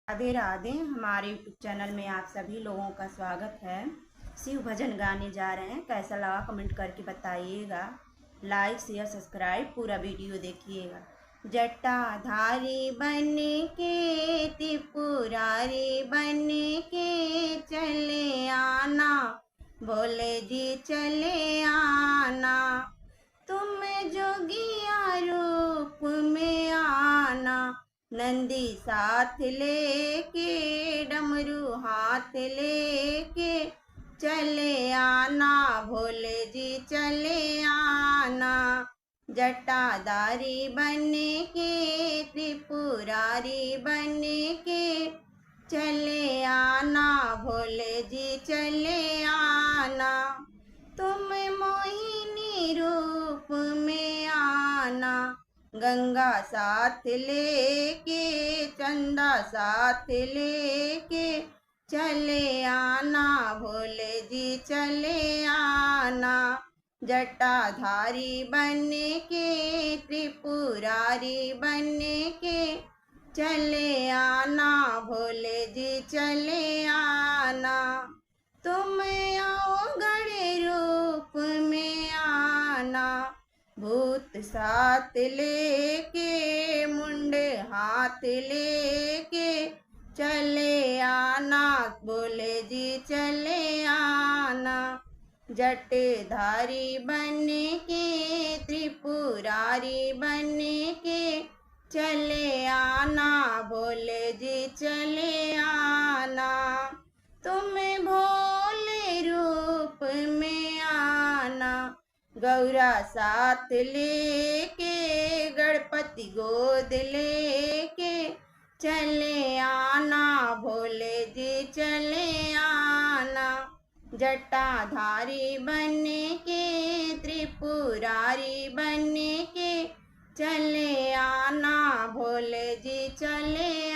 राधे राधे। हमारे YouTube channel में आप सभी लोगों का स्वागत है। शिव भजन गाने जा रहे हैं, कैसा लगा कमेंट करके बताइएगा। लाइक शेयर सब्सक्राइब पूरा वीडियो देखिएगा। जटाधारी बन के त्रिपुरारी बन के चले आना, बोले जी चले आना। तुम जोगिया रूप में आना, नंदी साथ लेके डमरू हाथ लेके चले आना, भोले जी चले आना। जटाधारी बन के त्रिपुरारी बन के चले आना, भोले जी चले आना। तुम मोहिनी रूप में आना, गंगा साथ लेके चंदा साथ लेके चले आना, भोले जी चले आना। जटाधारी बन के त्रिपुरारी बन के चले आना, भोले जी चले आना। तुम आओ गणे रूप में आना, भूत साथ लेके मुंड हाथ लेके चले आना, बोले जी चले आना। जटाधारी बन के त्रिपुरारी बन के चले आना, बोले जी चले आना। तुम भोले रूप में आना, गौरा साथ लेके गणपति गोद लेके चले आना, भोले जी चले आना। जटाधारी बन के त्रिपुरारी बन के चले आना, भोले जी चले